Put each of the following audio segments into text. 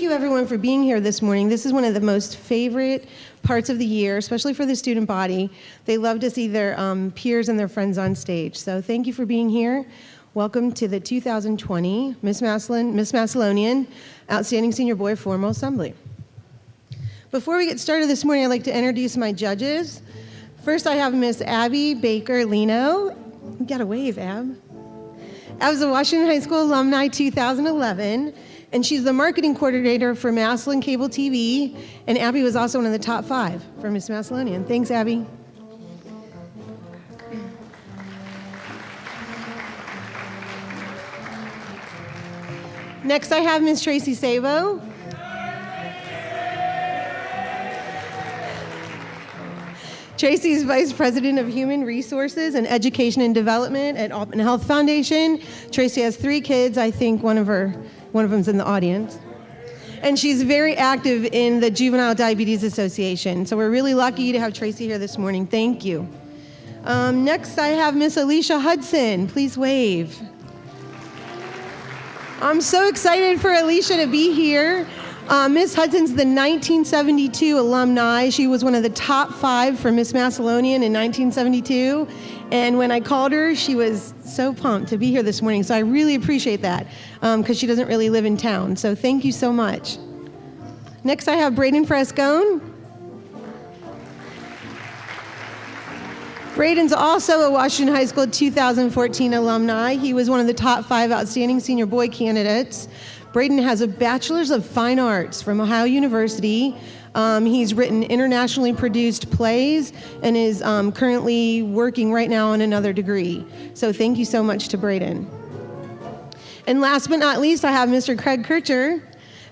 you everyone for being here this morning. This is one of the most favorite parts of the year, especially for the student body. They love to see their peers and their friends on stage. So thank you for being here. Welcome to the 2020 Miss Massillonian Outstanding Senior Boy Formal Assembly. Before we get started this morning, I'd like to introduce my judges. First, I have Miss Abby Baker-Lino. You got a wave, Ab. Ab's a Washington High School alumni 2011, and she's the marketing coordinator for Massillon Cable TV, and Abby was also one of the top 5 for Miss Massillonian. Thanks, Abby. Next, I have Miss Tracy Sabo. Tracy's Vice President of Human Resources and Education and Development at Alton Health Foundation. Tracy has 3 kids. I think one of them's in the audience. And she's very active in the Juvenile Diabetes Association. So we're really lucky to have Tracy here this morning. Thank you. Next, I have Miss Alicia Hudson. Please wave. I'm so excited for Alicia to be here. Miss Hudson's the 1972 alumni. She was one of the top 5 for Miss Massillonian in 1972. And when I called her, she was so pumped to be here this morning. So I really appreciate that because she doesn't really live in town. So thank you so much. Next, I have Braden Frescone. Braden's also a Washington High School 2014 alumni. He was one of the top 5 outstanding senior boy candidates. Braden has a Bachelor's of Fine Arts from Ohio University. He's written internationally produced plays and is currently working right now on another degree. So thank you so much to Braden. And last but not least, I have Mr. Craig Kircher.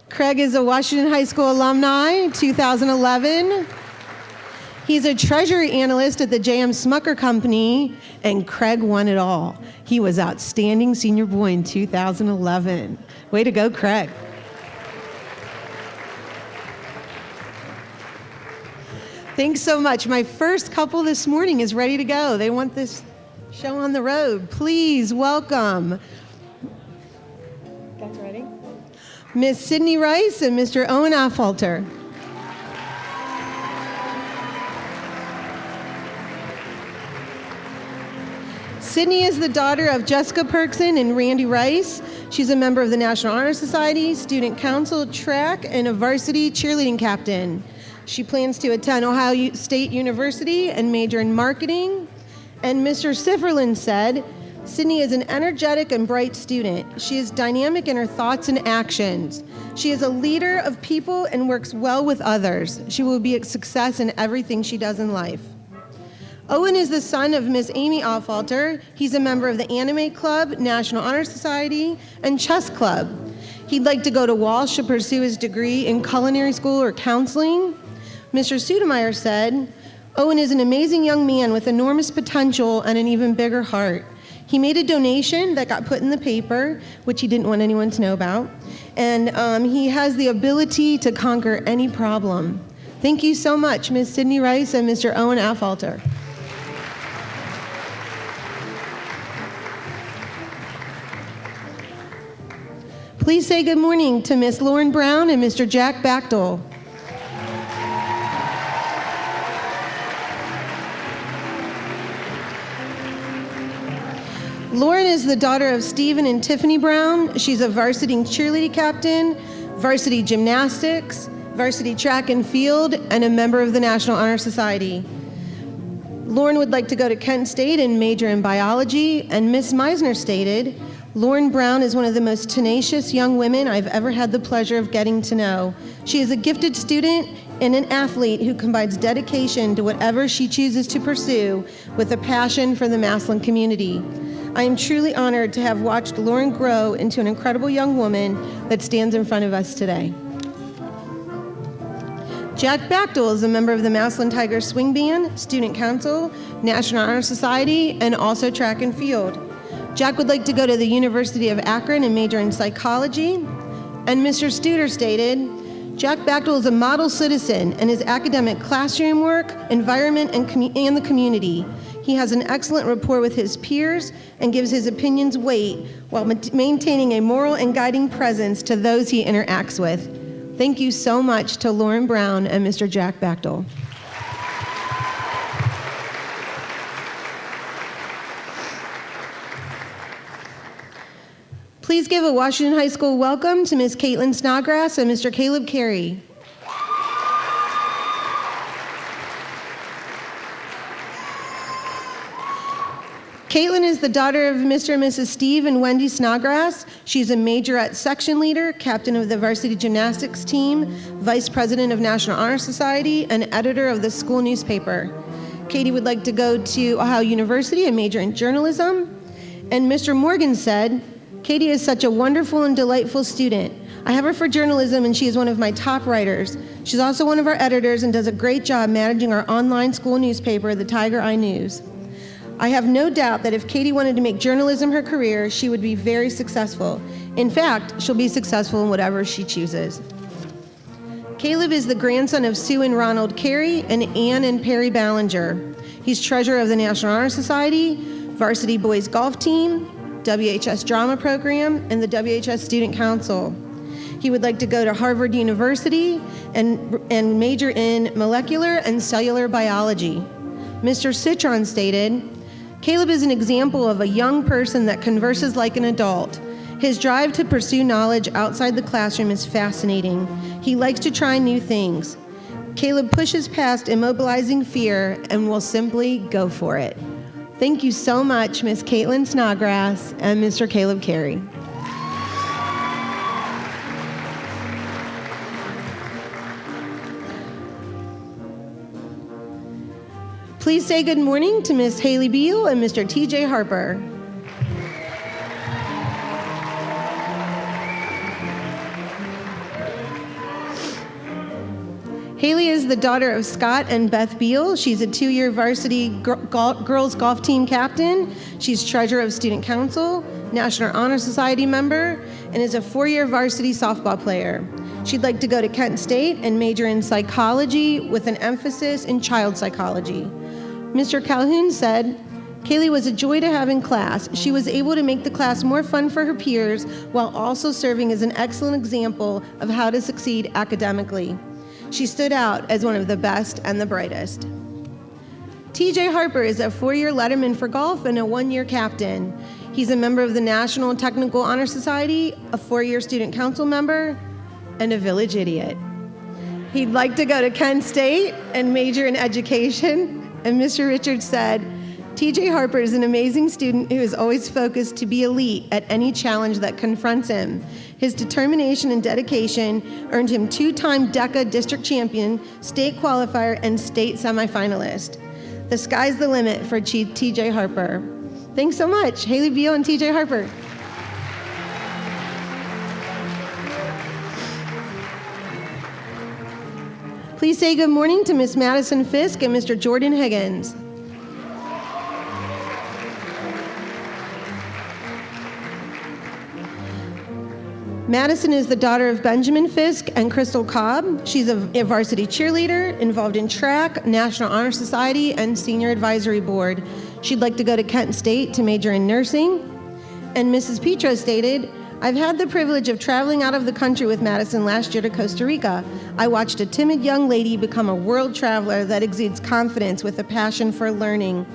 Craig is a Washington High School alumni, 2011. He's a treasury analyst at the J.M. Smucker Company, and Craig won it all. He was outstanding senior boy in 2011. Way to go, Craig. Thanks so much. My first couple this morning is ready to go. They want this show on the road. Please welcome. Guys ready? Miss Sidney Rice and Mr. Owen Affolter. Sidney is the daughter of Jessica Perkson and Randy Rice. She's a member of the National Honor Society, Student Council, track, and a varsity cheerleading captain. She plans to attend Ohio State University and major in marketing. And Mr. Sifferlin said, Sidney is an energetic and bright student. She is dynamic in her thoughts and actions. She is a leader of people and works well with others. She will be a success in everything she does in life. Owen is the son of Miss Amy Affolter. He's a member of the Anime Club, National Honor Society, and Chess Club. He'd like to go to Walsh to pursue his degree in culinary school or counseling. Mr. Sudemeyer said, Owen is an amazing young man with enormous potential and an even bigger heart. He made a donation that got put in the paper, which he didn't want anyone to know about, and he has the ability to conquer any problem. Thank you so much, Ms. Sidney Rice and Mr. Owen Affolter. Please say good morning to Miss Lauren Brown and Mr. Jack Bachdole. Lauren is the daughter of Stephen and Tiffany Brown. She's a varsity cheerleading captain, varsity gymnastics, varsity track and field, and a member of the National Honor Society. Lauren would like to go to Kent State and major in biology, and Miss Meisner stated, Lauren Brown is one of the most tenacious young women I've ever had the pleasure of getting to know. She is a gifted student and an athlete who combines dedication to whatever she chooses to pursue with a passion for the Massillon community. I am truly honored to have watched Lauren grow into an incredible young woman that stands in front of us today. Jack Bachdole is a member of the Massillon Tigers Swing Band, Student Council, National Honor Society, and also track and field. Jack would like to go to the University of Akron and major in psychology. And Mr. Studer stated, Jack Bachdole is a model citizen in his academic classroom work, environment, and the community. He has an excellent rapport with his peers and gives his opinions weight while maintaining a moral and guiding presence to those he interacts with. Thank you so much to Lauren Brown and Mr. Jack Bechtel. Please give a Washington High School welcome to Ms. Caitlin Snodgrass and Mr. Caleb Carey. Caitlin is the daughter of Mr. and Mrs. Steve and Wendy Snodgrass. She's a majorette section leader, captain of the varsity gymnastics team, vice president of National Honor Society, and editor of the school newspaper. Katie would like to go to Ohio University and major in journalism. And Mr. Morgan said, Katie is such a wonderful and delightful student. I have her for journalism and she is one of my top writers. She's also one of our editors and does a great job managing our online school newspaper, the Tiger Eye News. I have no doubt that if Katie wanted to make journalism her career, she would be very successful. In fact, she'll be successful in whatever she chooses. Caleb is the grandson of Sue and Ronald Carey and Ann and Perry Ballinger. He's treasurer of the National Honor Society, varsity boys golf team, WHS drama program, and the WHS Student Council. He would like to go to Harvard University and major in molecular and cellular biology. Mr. Citron stated, Caleb is an example of a young person that converses like an adult. His drive to pursue knowledge outside the classroom is fascinating. He likes to try new things. Caleb pushes past immobilizing fear and will simply go for it. Thank you so much, Ms. Caitlin Snodgrass and Mr. Caleb Carey. Please say good morning to Ms. Haley Beal and Mr. TJ Harper. Haley is the daughter of Scott and Beth Beal. She's a 2-year varsity girls golf team captain. She's treasurer of Student Council, National Honor Society member, and is a 4-year varsity softball player. She'd like to go to Kent State and major in psychology with an emphasis in child psychology. Mr. Calhoun said, Kaylee was a joy to have in class. She was able to make the class more fun for her peers while also serving as an excellent example of how to succeed academically. She stood out as one of the best and the brightest. TJ Harper is a 4-year letterman for golf and a 1-year captain. He's a member of the National Technical Honor Society, a 4-year student council member, and a village idiot. He'd like to go to Kent State and major in education. And Mr. Richards said, TJ Harper is an amazing student who is always focused to be elite at any challenge that confronts him. His determination and dedication earned him 2-time DECA district champion, state qualifier, and state semifinalist. The sky's the limit for TJ Harper. Thanks so much, Haley Beal and TJ Harper. Please say good morning to Miss Madison Fisk and Mr. Jordan Higgins. Madison is the daughter of Benjamin Fisk and Crystal Cobb. She's a varsity cheerleader, involved in track, National Honor Society, and Senior Advisory Board. She'd like to go to Kent State to major in nursing. And Mrs. Petro stated, I've had the privilege of traveling out of the country with Madison last year to Costa Rica. I watched a timid young lady become a world traveler that exudes confidence with a passion for learning.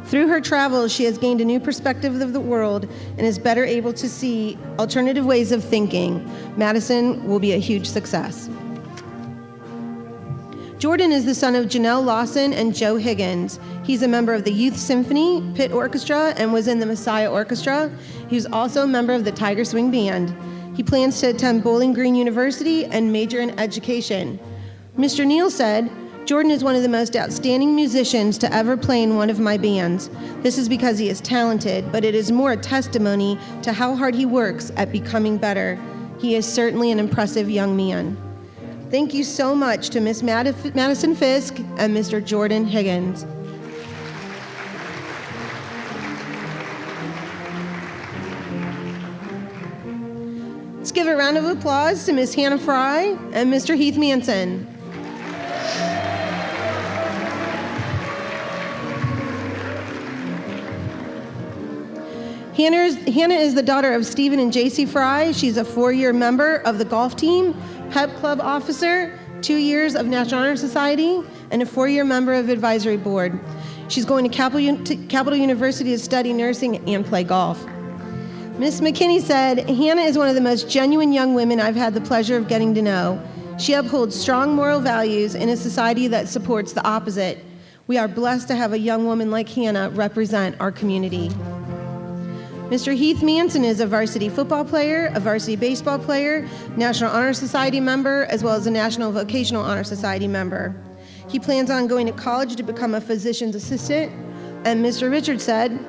Through her travels, she has gained a new perspective of the world and is better able to see alternative ways of thinking. Madison will be a huge success. Jordan is the son of Janelle Lawson and Joe Higgins. He's a member of the Youth Symphony, Pit Orchestra, and was in the Messiah Orchestra. He's also a member of the Tiger Swing Band. He plans to attend Bowling Green University and major in education. Mr. Neal said, Jordan is one of the most outstanding musicians to ever play in one of my bands. This is because he is talented, but it is more a testimony to how hard he works at becoming better. He is certainly an impressive young man. Thank you so much to Miss Madison Fisk and Mr. Jordan Higgins. Let's give a round of applause to Miss Hannah Frey and Mr. Heath Manson. Hannah is the daughter of Stephen and J.C. Frey. She's a 4-year member of the golf team, Pep Club officer, 2 years of National Honor Society, and a 4-year member of Advisory Board. She's going to Capital University to study nursing and play golf. Miss McKinney said, Hannah is one of the most genuine young women I've had the pleasure of getting to know. She upholds strong moral values in a society that supports the opposite. We are blessed to have a young woman like Hannah represent our community. Mr. Heath Manson is a varsity football player, a varsity baseball player, National Honor Society member, as well as a National Vocational Honor Society member. He plans on going to college to become a physician's assistant. And Mr. Richard said,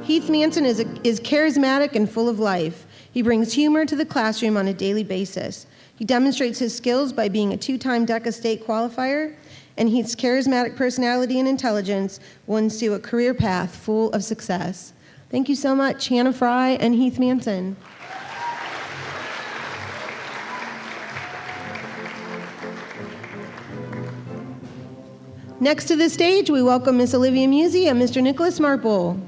Heath Manson is charismatic and full of life. He brings humor to the classroom on a daily basis. He demonstrates his skills by being a 2-time DECA state qualifier, and Heath's charismatic personality and intelligence will ensue a career path full of success. Thank you so much, Hannah Frey and Heath Manson. Next to the stage, we welcome Miss Olivia Musi and Mr. Nicholas Marple.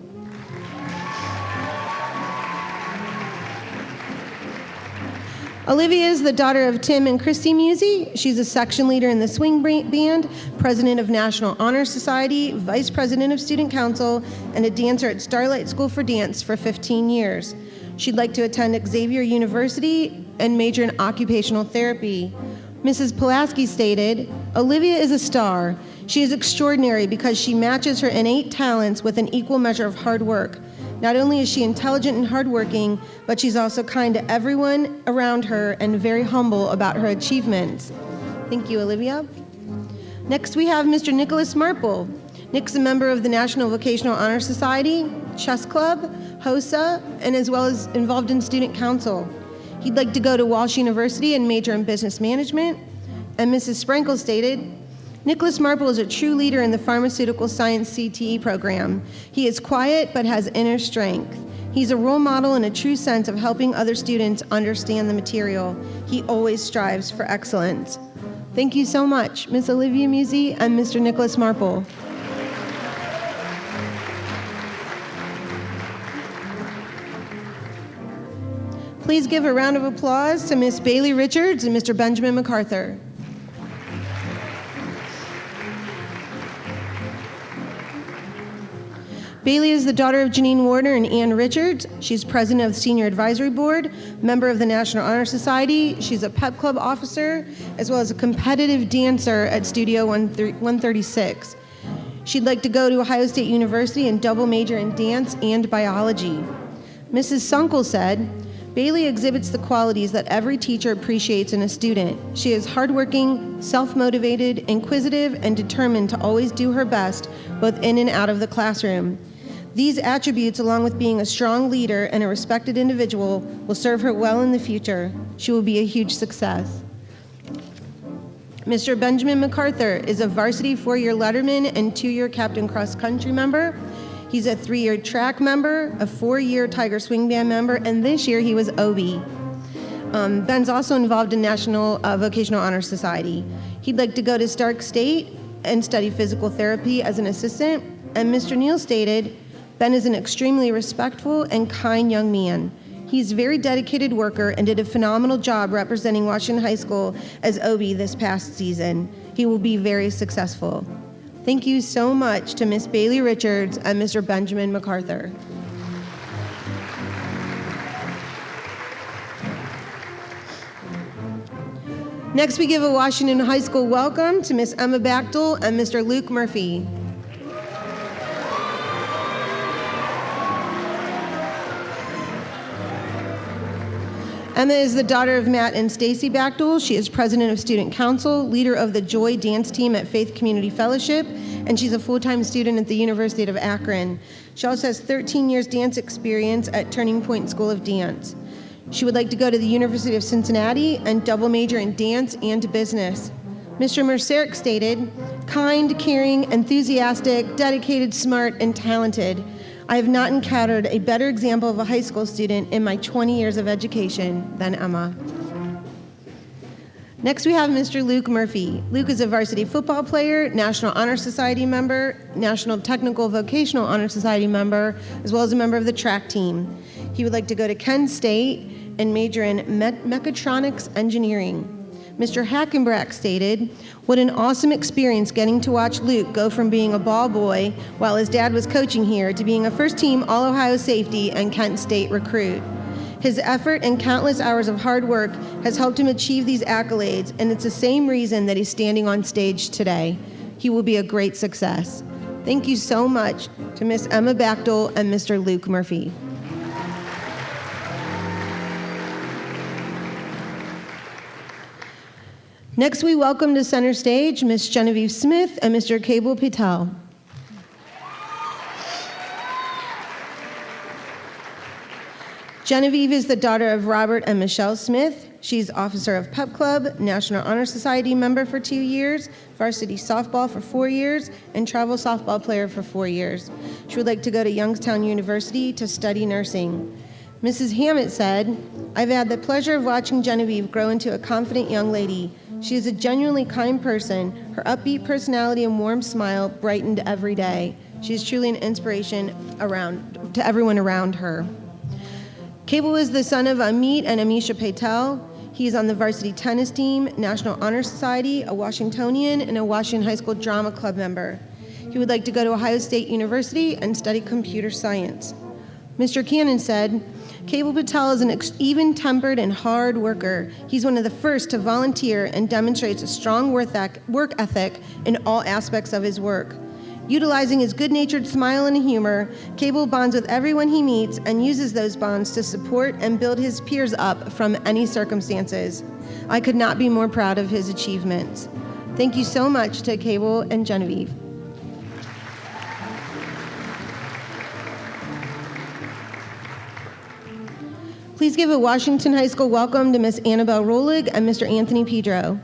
Olivia is the daughter of Tim and Christy Musi. She's a section leader in the swing band, president of National Honor Society, vice president of student council, and a dancer at Starlight School for Dance for 15 years. She'd like to attend Xavier University and major in occupational therapy. Mrs. Pulaski stated, Olivia is a star. She is extraordinary because she matches her innate talents with an equal measure of hard work. Not only is she intelligent and hardworking, but she's also kind to everyone around her and very humble about her achievements. Thank you, Olivia. Next, we have Mr. Nicholas Marple. Nick's a member of the National Vocational Honor Society, Chess Club, HOSA, and as well as involved in student council. He'd like to go to Walsh University and major in business management. And Mrs. Sprinkle stated, Nicholas Marple is a true leader in the pharmaceutical science CTE program. He is quiet but has inner strength. He's a role model in a true sense of helping other students understand the material. He always strives for excellence. Thank you so much, Ms. Olivia Musi and Mr. Nicholas Marple. Please give a round of applause to Ms. Bailey Richards and Mr. Benjamin MacArthur. Bailey is the daughter of Janine Warner and Ann Richards. She's president of the Senior Advisory Board, member of the National Honor Society. She's a Pep Club officer, as well as a competitive dancer at Studio 136. She'd like to go to Ohio State University and double major in dance and biology. Mrs. Sunkel said, Bailey exhibits the qualities that every teacher appreciates in a student. She is hardworking, self-motivated, inquisitive, and determined to always do her best, both in and out of the classroom. These attributes, along with being a strong leader and a respected individual, will serve her well in the future. She will be a huge success. Mr. Benjamin MacArthur is a varsity 4-year letterman and 2-year captain cross-country member. He's a 3-year track member, a 4-year Tiger Swing Band member, and this year he was OB. Ben's also involved in National Vocational Honor Society. He'd like to go to Stark State and study physical therapy as an assistant. And Mr. Neal stated, Ben is an extremely respectful and kind young man. He's a very dedicated worker and did a phenomenal job representing Washington High School as OB this past season. He will be very successful. Thank you so much to Miss Bailey Richards and Mr. Benjamin MacArthur. Next, we give a Washington High School welcome to Miss Emma Bachtel and Mr. Luke Murphy. Emma is the daughter of Matt and Stacy Bachtel. She is president of student council, leader of the Joy dance team at Faith Community Fellowship, and she's a full-time student at the University of Akron. She also has 13 years dance experience at Turning Point School of Dance. She would like to go to the University of Cincinnati and double major in dance and business. Mr. Mercerick stated, kind, caring, enthusiastic, dedicated, smart, and talented. I have not encountered a better example of a high school student in my 20 years of education than Emma. Next, we have Mr. Luke Murphy. Luke is a varsity football player, National Honor Society member, National Technical Vocational Honor Society member, as well as a member of the track team. He would like to go to Kent State and major in mechatronics engineering. Mr. Hackenbrack stated, "What an awesome experience getting to watch Luke go from being a ball boy while his dad was coaching here to being a first-team All-Ohio safety and Kent State recruit. His effort and countless hours of hard work has helped him achieve these accolades, and it's the same reason that he's standing on stage today. He will be a great success." Thank you so much to Miss Emma Bachtel and Mr. Luke Murphy. Next, we welcome to center stage Miss Genevieve Smith and Mr. Cable Patel. Genevieve is the daughter of Robert and Michelle Smith. She's officer of Pep Club, National Honor Society member for 2 years, varsity softball for 4 years, and travel softball player for 4 years. She would like to go to Youngstown University to study nursing. Mrs. Hammett said, "I've had the pleasure of watching Genevieve grow into a confident young lady. She is a genuinely kind person. Her upbeat personality and warm smile brightened every day. She is truly an inspiration to everyone around her." Cable is the son of Amit and Amisha Patel. He is on the varsity tennis team, National Honor Society, a Washingtonian, and a Washington High School Drama Club member. He would like to go to Ohio State University and study computer science. Mr. Cannon said, "Cable Patel is an even-tempered and hard worker. He's one of the first to volunteer and demonstrates a strong work ethic in all aspects of his work. Utilizing his good-natured smile and humor, Cable bonds with everyone he meets and uses those bonds to support and build his peers up from any circumstances. I could not be more proud of his achievements." Thank you so much to Cable and Genevieve. Please give a Washington High School welcome to Miss Annabelle Rowling and Mr. Anthony Pedro.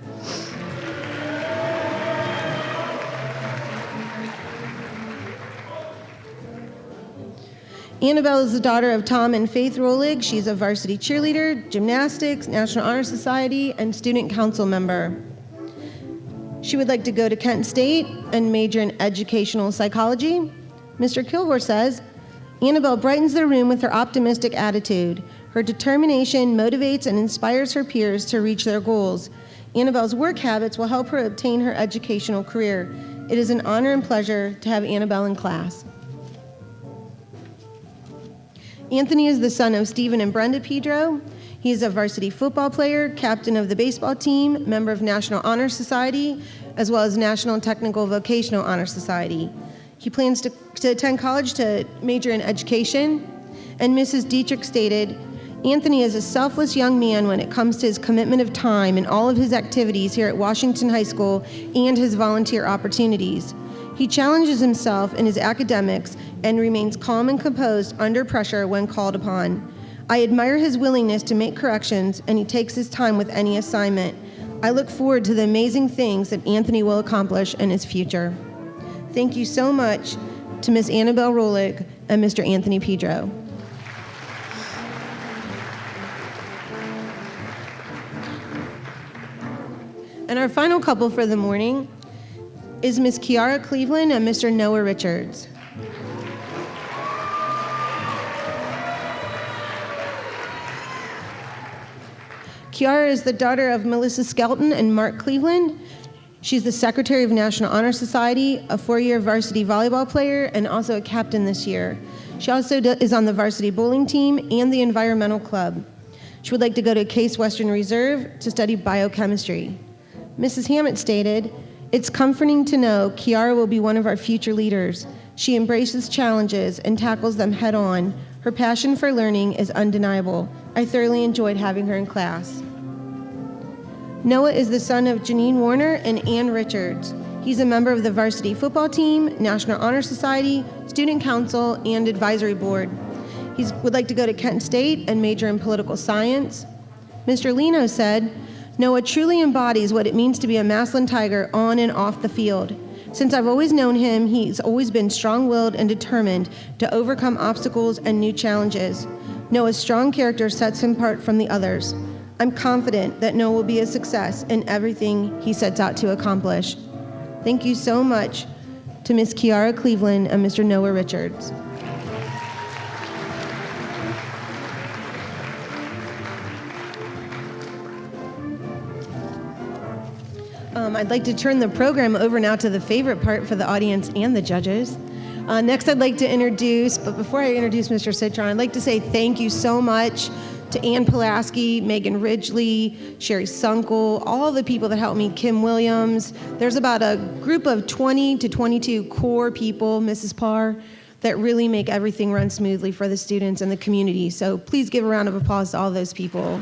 Annabelle is the daughter of Tom and Faith Rowling. She's a varsity cheerleader, gymnastics, National Honor Society, and student council member. She would like to go to Kent State and major in educational psychology. Mr. Kilgore says, "Annabelle brightens the room with her optimistic attitude. Her determination motivates and inspires her peers to reach their goals. Annabelle's work habits will help her obtain her educational career. It is an honor and pleasure to have Annabelle in class." Anthony is the son of Stephen and Brenda Pedro. He is a varsity football player, captain of the baseball team, member of National Honor Society, as well as National Technical Vocational Honor Society. He plans to attend college to major in education. And Mrs. Dietrich stated, "Anthony is a selfless young man when it comes to his commitment of time in all of his activities here at Washington High School and his volunteer opportunities. He challenges himself in his academics and remains calm and composed under pressure when called upon. I admire his willingness to make corrections, and he takes his time with any assignment. I look forward to the amazing things that Anthony will accomplish in his future." Thank you so much to Miss Annabelle Rowling and Mr. Anthony Pedro. And our final couple for the morning is Miss Kiara Cleveland and Mr. Noah Richards. Kiara is the daughter of Melissa Skelton and Mark Cleveland. She's the Secretary of National Honor Society, a 4-year varsity volleyball player, and also a captain this year. She also is on the varsity bowling team and the environmental club. She would like to go to Case Western Reserve to study biochemistry. Mrs. Hammett stated, "It's comforting to know Kiara will be one of our future leaders. She embraces challenges and tackles them head on. Her passion for learning is undeniable. I thoroughly enjoyed having her in class." Noah is the son of Janine Warner and Ann Richards. He's a member of the varsity football team, National Honor Society, Student Council, and Advisory Board. He would like to go to Kent State and major in political science. Mr. Lino said, "Noah truly embodies what it means to be a Massillon Tiger on and off the field. Since I've always known him, he's always been strong-willed and determined to overcome obstacles and new challenges. Noah's strong character sets him apart from the others. I'm confident that Noah will be a success in everything he sets out to accomplish." Thank you so much to Miss Kiara Cleveland and Mr. Noah Richards. I'd like to turn the program over now to the favorite part for the audience and the judges. Next, I'd like to introduce, but before I introduce Mr. Citron, I'd like to say thank you so much to Ann Pulaski, Megan Ridgely, Sherry Sunkel, all the people that helped me, Kim Williams. There's about a group of 20 to 22 core people, Mrs. Parr, that really make everything run smoothly for the students and the community. So please give a round of applause to all those people.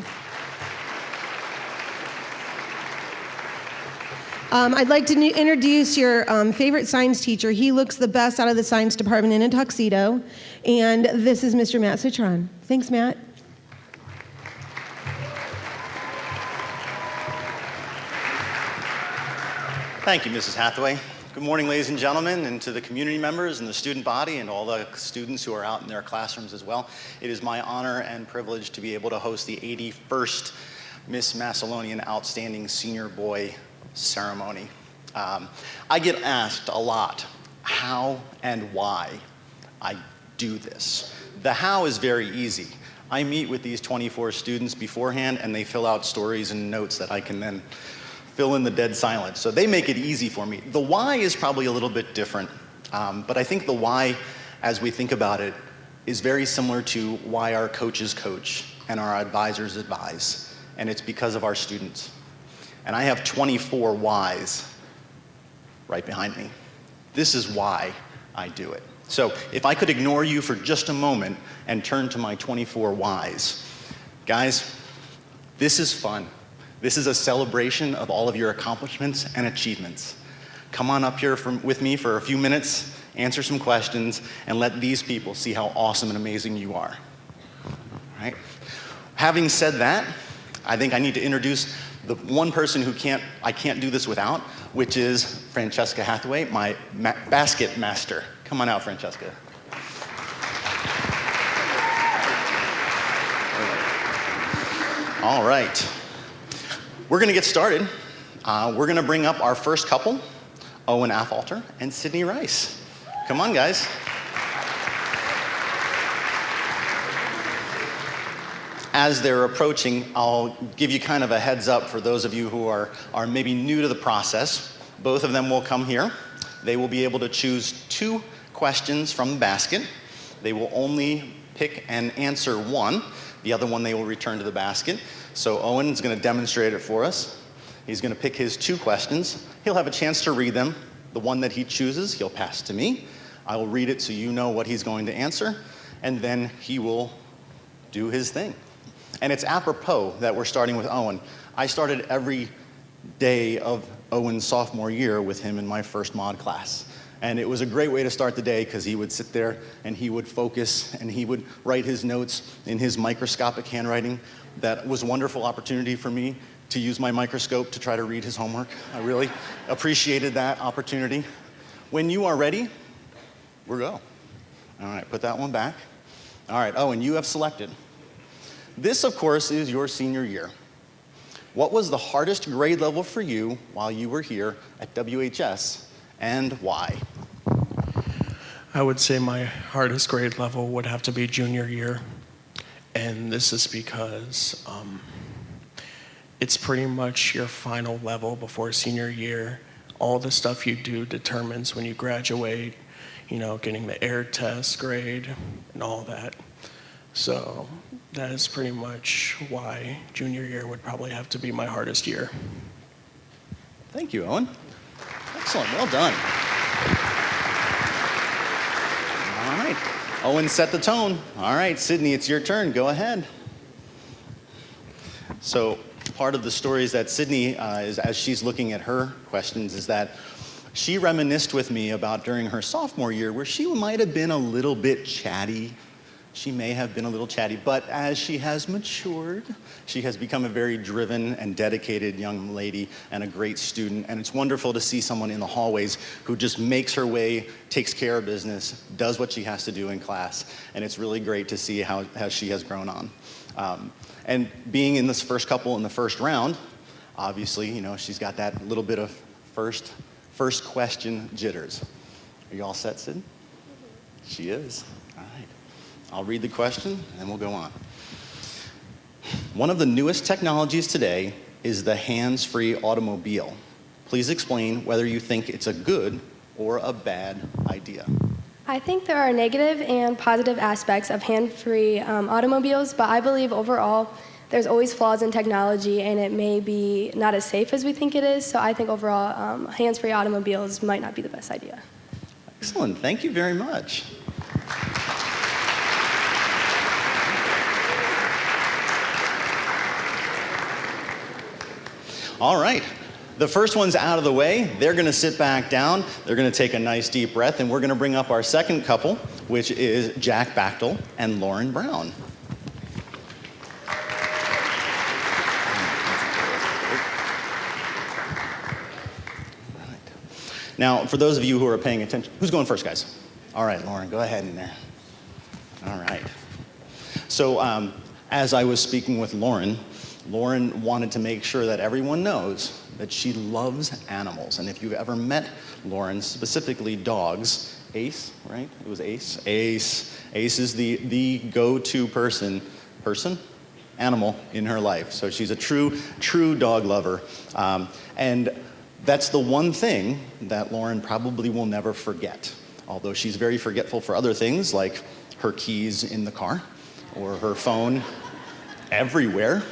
I'd like to introduce your favorite science teacher. He looks the best out of the science department in a tuxedo. And this is Mr. Matt Citron. Thanks, Matt. Thank you, Mrs. Hathaway. Good morning, ladies and gentlemen, and to the community members and the student body and all the students who are out in their classrooms as well. It is my honor and privilege to be able to host the 81st Miss Massillonian Outstanding Senior Boy ceremony. I get asked a lot how and why I do this. The how is very easy. I meet with these 24 students beforehand and they fill out stories and notes that I can then fill in the dead silence. So they make it easy for me. The why is probably a little bit different, but I think the why, as we think about it, is very similar to why our coaches coach and our advisors advise, and it's because of our students. And I have 24 whys right behind me. This is why I do it. So if I could ignore you for just a moment and turn to my 24 whys. Guys, this is fun. This is a celebration of all of your accomplishments and achievements. Come on up here with me for a few minutes, answer some questions, and let these people see how awesome and amazing you are. All right? Having said that, I think I need to introduce the one person who I can't do this without, which is Francesca Hathaway, my basket master. Come on out, Francesca. All right. We're going to get started. We're going to bring up our first couple, Owen Affolter and Sidney Rice. Come on, guys. As they're approaching, I'll give you kind of a heads up for those of you who are maybe new to the process. Both of them will come here. They will be able to choose 2 questions from the basket. They will only pick and answer one. The other one they will return to the basket. So Owen's going to demonstrate it for us. He's going to pick his 2 questions. He'll have a chance to read them. The one that he chooses, he'll pass to me. I will read it so you know what he's going to answer, and then he will do his thing. And it's apropos that we're starting with Owen. I started every day of Owen's sophomore year with him in my first mod class. And it was a great way to start the day because he would sit there and he would focus and he would write his notes in his microscopic handwriting. That was a wonderful opportunity for me to use my microscope to try to read his homework. I really appreciated that opportunity. When you are ready, we'll go. All right, put that one back. All right, Owen, you have selected. This, of course, is your senior year. What was the hardest grade level for you while you were here at WHS, and why? I would say my hardest grade level would have to be junior year. And this is because it's pretty much your final level before senior year. All the stuff you do determines when you graduate, you know, getting the air test grade and all that. So that is pretty much why junior year would probably have to be my hardest year. Thank you, Owen. Excellent, well done. All right, Owen set the tone. All right, Sidney, it's your turn, go ahead. So part of the stories that Sidney is, as she's looking at her questions, is that she reminisced with me about during her sophomore year where she might have been a little bit chatty. She may have been a little chatty, but as she has matured, she has become a very driven and dedicated young lady and a great student. And it's wonderful to see someone in the hallways who just makes her way, takes care of business, does what she has to do in class. And it's really great to see how she has grown on. And being in this first couple in the first round, obviously, you know, she's got that little bit of first question jitters. Are you all set, Sid? She is. All right. I'll read the question and we'll go on. One of the newest technologies today is the hands-free automobile. Please explain whether you think it's a good or a bad idea. I think there are negative and positive aspects of hand-free automobiles, but I believe overall there's always flaws in technology and it may be not as safe as we think it is. So I think overall hands-free automobiles might not be the best idea. Excellent. Thank you very much. All right. The first one's out of the way. They're going to sit back down. They're going to take a nice deep breath, and we're going to bring up our second couple, which is Jack Bachtel and Lauren Brown. Now, for those of you who are paying attention, who's going first, guys? All right, Lauren, go ahead in there. All right. So, as I was speaking with Lauren wanted to make sure that everyone knows that she loves animals. And if you've ever met Lauren, specifically dogs, Ace, right? It was Ace. Ace is the go-to animal in her life. So she's a true dog lover. And that's the one thing that Lauren probably will never forget. Although she's very forgetful for other things, like her keys in the car or her phone everywhere.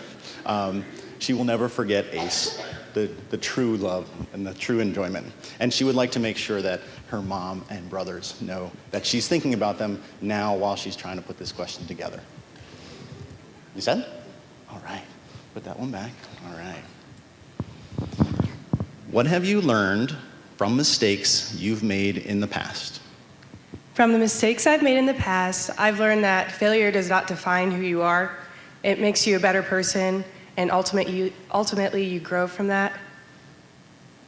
She will never forget Ace, the true love and the true enjoyment. And she would like to make sure that her mom and brothers know that she's thinking about them now while she's trying to put this question together. You said? All right. Put that one back. All right. What have you learned from mistakes you've made in the past? From the mistakes I've made in the past, I've learned that failure does not define who you are. It makes you a better person, and ultimately you grow from that.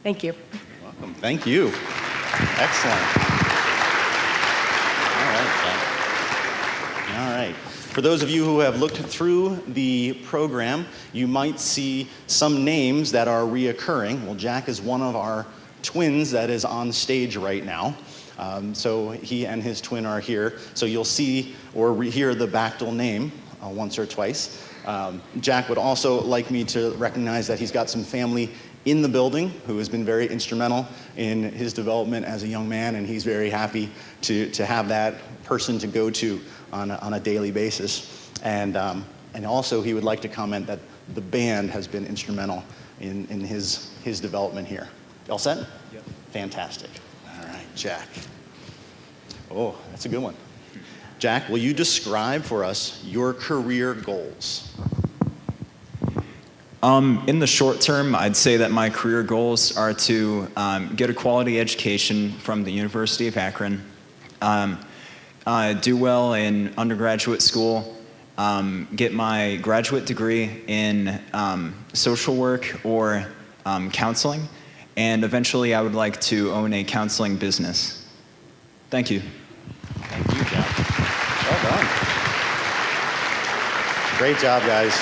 Thank you. You're welcome. Thank you. Excellent. All right, Jack. All right. For those of you who have looked through the program, you might see some names that are reoccurring. Well, Jack is one of our twins that is on stage right now. So he and his twin are here. So you'll see or hear the Bachtel name once or twice. Jack would also like me to recognize that he's got some family in the building who has been very instrumental in his development as a young man, and he's very happy to have that person to go to on a daily basis. And also he would like to comment that the band has been instrumental in his development here. You all set? Yep. Fantastic. All right, Jack. Oh, that's a good one. Jack, will you describe for us your career goals? In the short term, I'd say that my career goals are to get a quality education from the University of Akron, do well in undergraduate school, get my graduate degree in social work or counseling, and eventually I would like to own a counseling business. Thank you. Thank you, Jack. Well done. Great job, guys.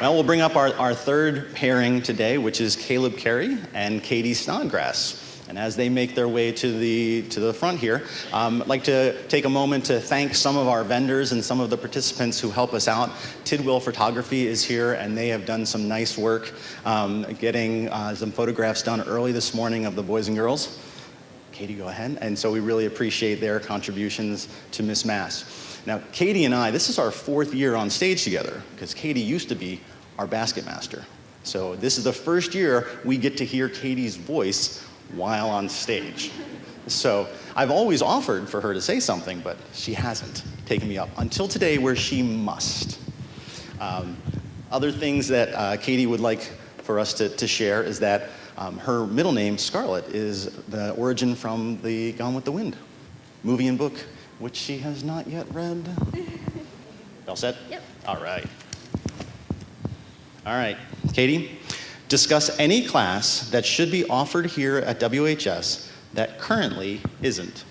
Well, we'll bring up our third pairing today, which is Caleb Carey and Katie Snodgrass. And as they make their way to the front here, I'd like to take a moment to thank some of our vendors and some of the participants who help us out. Tidwell Photography is here, and they have done some nice work getting some photographs done early this morning of the boys and girls. Katie, go ahead. And so we really appreciate their contributions to Miss Mass. Now, Katie and I, this is our fourth year on stage together, because Katie used to be our basket master. So this is the first year we get to hear Katie's voice while on stage. So I've always offered for her to say something, but she hasn't taken me up until today, where she must. Other things that Katie would like for us to share is that her middle name, Scarlett, is the origin from the Gone with the Wind movie and book, which she has not yet read. All set? Yep. All right. All right, Katie, discuss any class that should be offered here at WHS that currently isn't.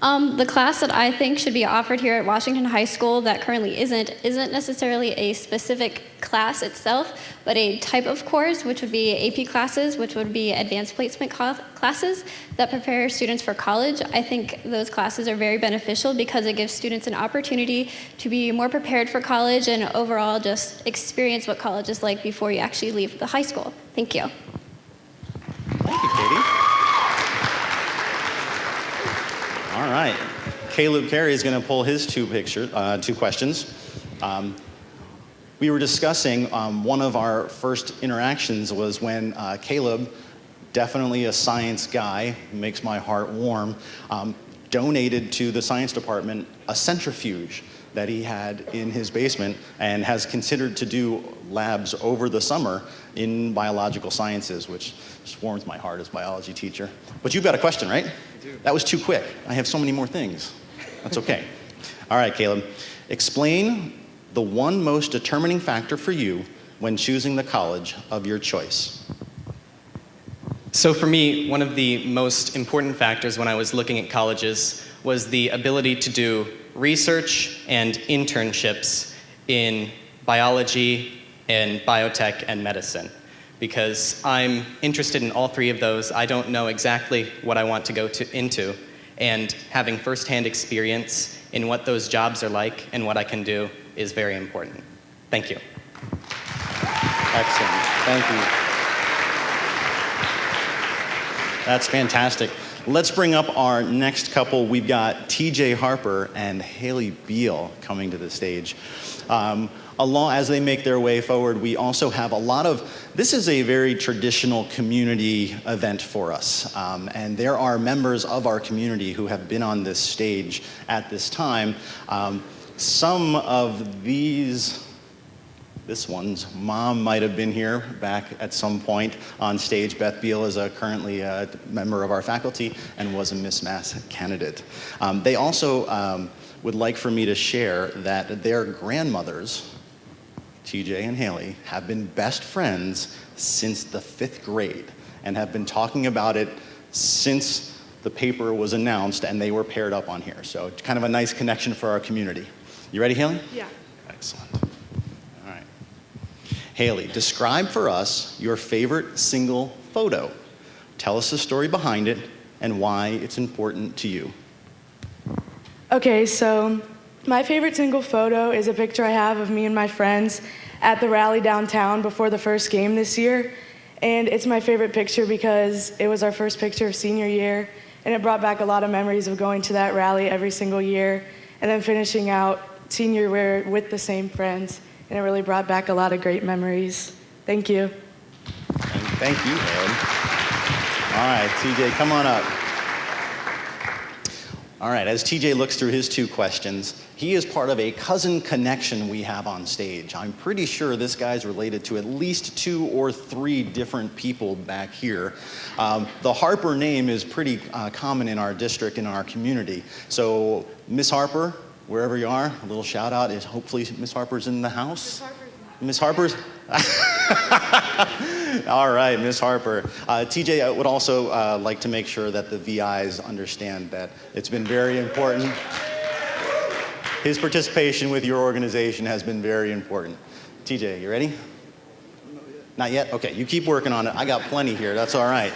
The class that I think should be offered here at Washington High School that currently isn't necessarily a specific class itself, but a type of course, which would be AP classes, which would be advanced placement classes that prepare students for college. I think those classes are very beneficial because it gives students an opportunity to be more prepared for college and overall just experience what college is like before you actually leave the high school. Thank you. Thank you, Katie. All right. Caleb Carey is going to pull his two questions. We were discussing one of our first interactions was when Caleb, definitely a science guy, makes my heart warm, donated to the science department a centrifuge that he had in his basement and has considered to do labs over the summer in biological sciences, which just warms my heart as a biology teacher. But you've got a question, right? I do. That was too quick. I have so many more things. That's okay. All right, Caleb. Explain the one most determining factor for you when choosing the college of your choice. So for me, one of the most important factors when I was looking at colleges was the ability to do research and internships in biology and biotech and medicine. Because I'm interested in all three of those, I don't know exactly what I want to go into, and having firsthand experience in what those jobs are like and what I can do is very important. Thank you. Excellent. Thank you. That's fantastic. Let's bring up our next couple. We've got TJ Harper and Haley Beal coming to the stage. As they make their way forward, we also have a lot of, this is a very traditional community event for us. And there are members of our community who have been on this stage at this time. Some of these, this one's mom might have been here back at some point on stage. Beth Beal is currently a member of our faculty and was a Miss Mass candidate. They also would like for me to share that their grandmothers, TJ and Haley, have been best friends since the 5th grade and have been talking about it since the paper was announced and they were paired up on here. So it's kind of a nice connection for our community. You ready, Haley? Yeah. Excellent. All right. Haley, describe for us your favorite single photo. Tell us the story behind it and why it's important to you. Okay, so my favorite single photo is a picture I have of me and my friends at the rally downtown before the first game this year. And it's my favorite picture because it was our first picture of senior year, and it brought back a lot of memories of going to that rally every single year, and then finishing out senior year with the same friends. And it really brought back a lot of great memories. Thank you. Thank you, Haley. All right, TJ, come on up. All right, as TJ looks through his two questions, he is part of a cousin connection we have on stage. I'm pretty sure this guy's related to at least 2 or 3 different people back here. The Harper name is pretty common in our district, in our community. So Miss Harper, wherever you are, a little shout out is hopefully Miss Harper's in the house. Miss Harper's? All right, Miss Harper. TJ, I would also like to make sure that the VIs understand that it's been very important. His participation with your organization has been very important. TJ, you ready? Not yet? Okay, you keep working on it. I got plenty here, that's all right.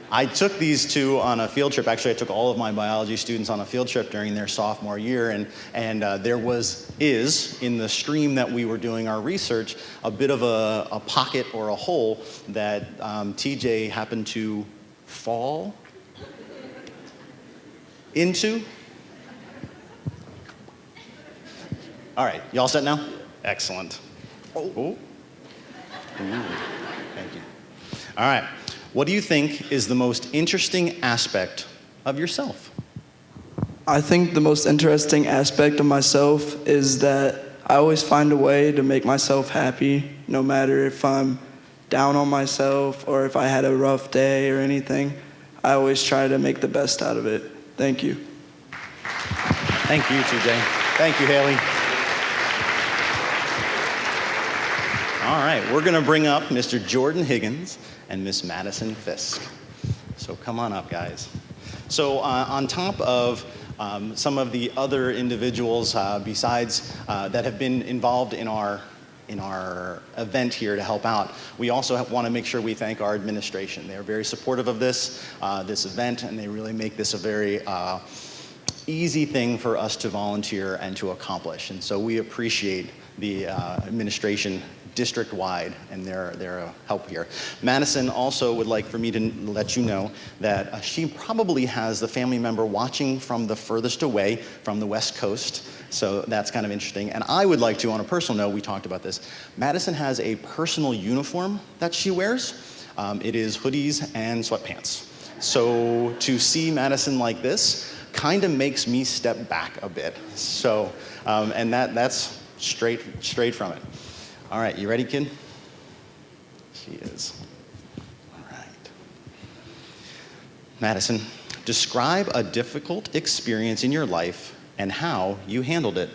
I took these two on a field trip. Actually, I took all of my biology students on a field trip during their sophomore year, and there is, in the stream that we were doing our research, a bit of a pocket or a hole that TJ happened to fall into. All right, you all set now? Excellent. Oh. Ooh. Thank you. All right. What do you think is the most interesting aspect of yourself? I think the most interesting aspect of myself is that I always find a way to make myself happy, no matter if I'm down on myself or if I had a rough day or anything. I always try to make the best out of it. Thank you. Thank you, TJ. Thank you, Haley. All right, we're going to bring up Mr. Jordan Higgins and Miss Madison Fisk. So come on up, guys. So on top of some of the other individuals besides that have been involved in our event here to help out, we also want to make sure we thank our administration. They're very supportive of this event, and they really make this a very easy thing for us to volunteer and to accomplish. And so we appreciate the administration district-wide and their help here. Madison also would like for me to let you know that she probably has the family member watching from the furthest away from the West Coast. So that's kind of interesting. And I would like to, on a personal note, we talked about this, Madison has a personal uniform that she wears. It is hoodies and sweatpants. So to see Madison like this kind of makes me step back a bit. So, and that's straight from it. All right, you ready, kid? She is. All right. Madison, describe a difficult experience in your life and how you handled it.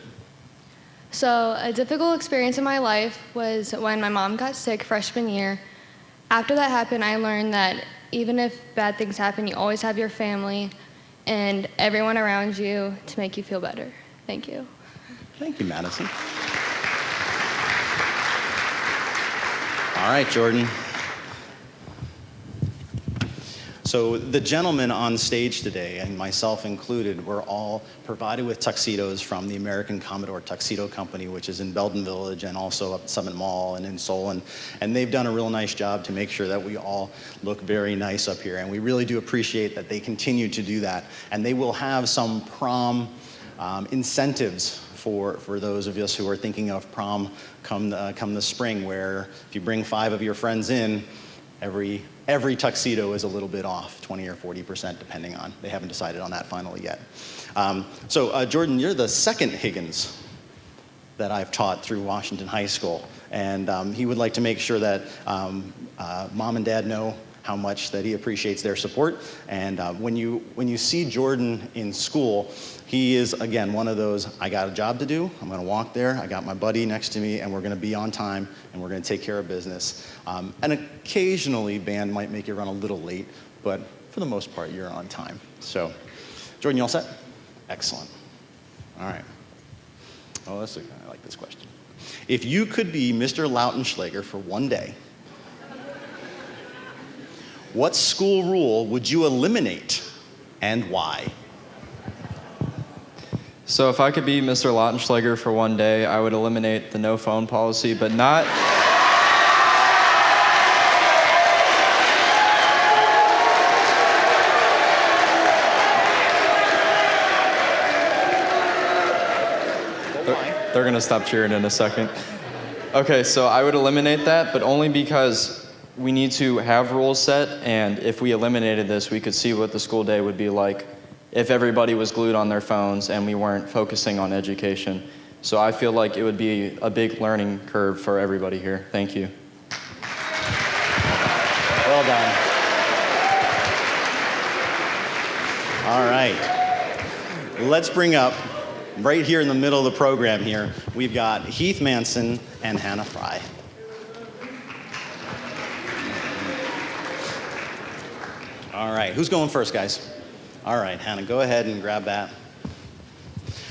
So a difficult experience in my life was when my mom got sick freshman year. After that happened, I learned that even if bad things happen, you always have your family and everyone around you to make you feel better. Thank you. Thank you, Madison. All right, Jordan. So the gentlemen on stage today, and myself included, were all provided with tuxedos from the American Commodore Tuxedo Company, which is in Belden Village and also up at Summit Mall and in Seoul. And they've done a real nice job to make sure that we all look very nice up here. And we really do appreciate that they continue to do that. And they will have some prom incentives for those of us who are thinking of prom come the spring, where if you bring 5 of your friends in, every tuxedo is a little bit off, 20 or 40% depending on. They haven't decided on that finally yet. So Jordan, you're the second Higgins that I've taught through Washington High School. And he would like to make sure that mom and dad know how much that he appreciates their support. And when you see Jordan in school, he is, again, one of those, I got a job to do, I'm gonna walk there, I got my buddy next to me, and we're gonna be on time, and we're gonna take care of business. And occasionally, band might make you run a little late, but for the most part, you're on time. So, Jordan, you all set? Excellent. All right. Oh, I like this question. If you could be Mr. Lautenschlager for one day, what school rule would you eliminate and why? So if I could be Mr. Lautenschlager for one day, I would eliminate the no phone policy, but not... They're gonna stop cheering in a second. Okay, so I would eliminate that, but only because we need to have rules set, and if we eliminated this, we could see what the school day would be like if everybody was glued on their phones and we weren't focusing on education. So I feel like it would be a big learning curve for everybody here. Thank you. Well done. All right. Let's bring up, right here in the middle of the program here, we've got Heath Manson and Hannah Frey. All right, who's going first, guys? All right, Hannah, go ahead and grab that.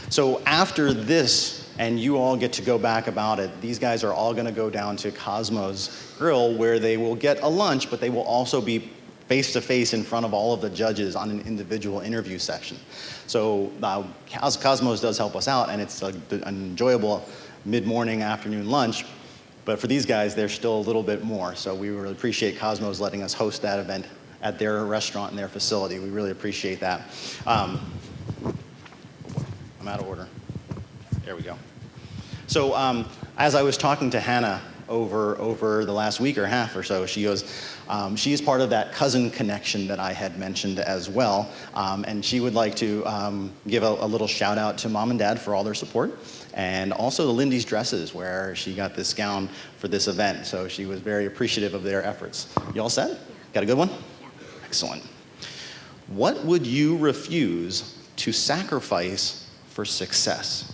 So after this, and you all get to go back about it, these guys are all gonna go down to Cosmo's Grill, where they will get a lunch, but they will also be face-to-face in front of all of the judges on an individual interview session. So Cosmos does help us out, and it's an enjoyable mid-morning, afternoon lunch, but for these guys, there's still a little bit more. So we really appreciate Cosmos letting us host that event at their restaurant and their facility. We really appreciate that. I'm out of order. There we go. So as I was talking to Hannah over the last week or half or so, she goes, she is part of that cousin connection that I had mentioned as well. And she would like to give a little shout out to mom and dad for all their support. And also the Lindy's Dresses, where she got this gown for this event. So she was very appreciative of their efforts. You all set? Got a good one? Excellent. What would you refuse to sacrifice for success?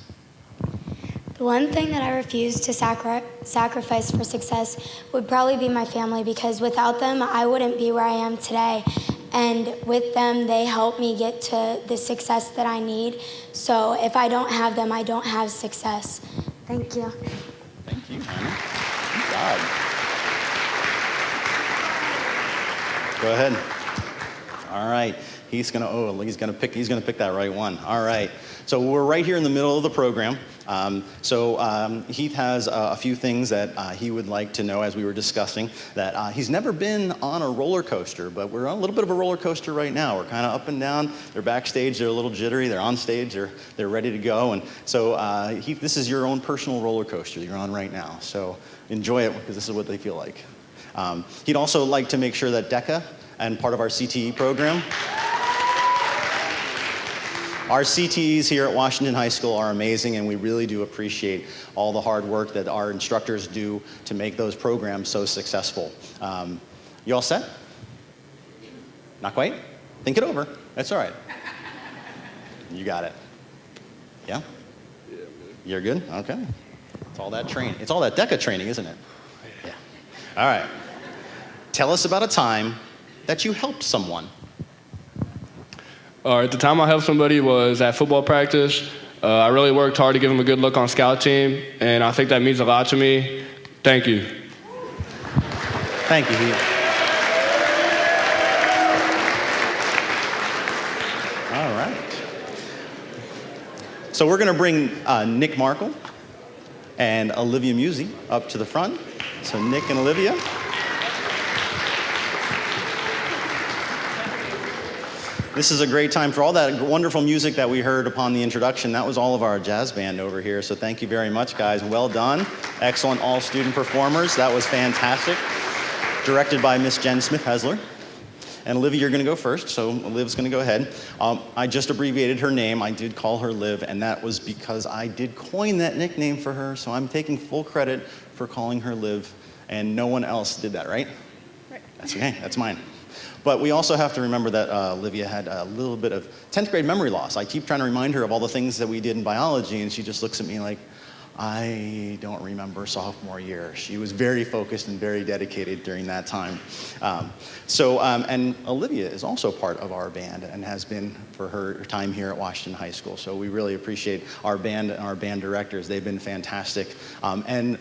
The one thing that I refuse to sacrifice for success would probably be my family, because without them, I wouldn't be where I am today. and with them, they help me get to the success that I need. So if I don't have them, I don't have success. Thank you. Thank you, Hannah. Good job. Go ahead. All right. He's gonna pick that right one. All right. So we're right here in the middle of the program. Heath has a few things that he would like to know, as we were discussing, that he's never been on a roller coaster, but we're on a little bit of a roller coaster right now. We're kind of up and down. They're backstage, they're a little jittery. They're on stage, they're ready to go. And so Heath, this is your own personal roller coaster you're on right now. So enjoy it, because this is what they feel like. He'd also like to make sure that DECA and part of our CTE program, our CTEs here at Washington High School are amazing, and we really do appreciate all the hard work that our instructors do to make those programs so successful. You all set? Not quite? Think it over. That's all right. You got it. Yeah? You're good? Okay. It's all that training. It's all that DECA training, isn't it? Yeah. All right. Tell us about a time that you helped someone. All right, the time I helped somebody was at football practice. I really worked hard to give them a good look on scout team, and I think that means a lot to me. Thank you. Thank you, Heath. All right. So we're going to bring Nick Marple and Olivia Musi up to the front. So Nick and Olivia. This is a great time for all that wonderful music that we heard upon the introduction. That was all of our jazz band over here. So thank you very much, guys. Well done. Excellent all-student performers. That was fantastic. Directed by Miss Jen Smith-Hesler. And Olivia, you're going to go first, so Liv's going to go ahead. I just abbreviated her name. I did call her Liv, and that was because I did coin that nickname for her, so I'm taking full credit for calling her Liv, and no one else did that, right? Right. That's okay. That's mine. But we also have to remember that Olivia had a little bit of 10th grade memory loss. I keep trying to remind her of all the things that we did in biology, and she just looks at me like, I don't remember sophomore year. She was very focused and very dedicated during that time. And Olivia is also part of our band and has been for her time here at Washington High School. So we really appreciate our band and our band directors. They've been fantastic. And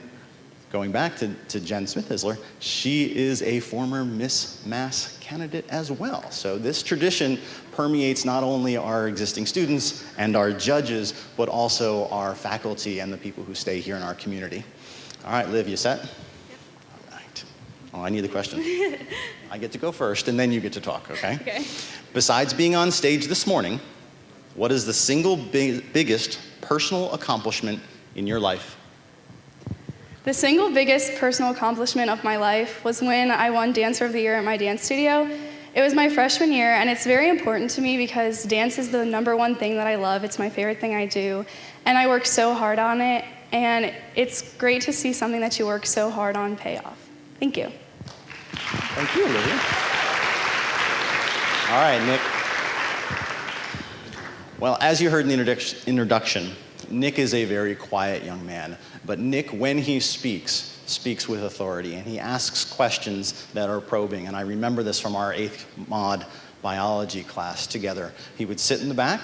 going back to Jen Smith-Hesler, she is a former Miss Mass candidate as well. So this tradition permeates not only our existing students and our judges, but also our faculty and the people who stay here in our community. All right, Liv, you set? Yep. All right. Oh, I need the question. I get to go first, and then you get to talk, okay? Okay. Besides being on stage this morning, what is the single biggest personal accomplishment in your life? The single biggest personal accomplishment of my life was when I won Dancer of the Year at my dance studio. It was my freshman year, and it's very important to me because dance is the #1 thing that I love. It's my favorite thing I do, and I work so hard on it, and it's great to see something that you work so hard on pay off. Thank you. Thank you, Olivia. All right, Nick. Well, as you heard in the introduction, Nick is a very quiet young man, but Nick, when he speaks with authority, and he asks questions that are probing. And I remember this from our 8th mod biology class together. He would sit in the back,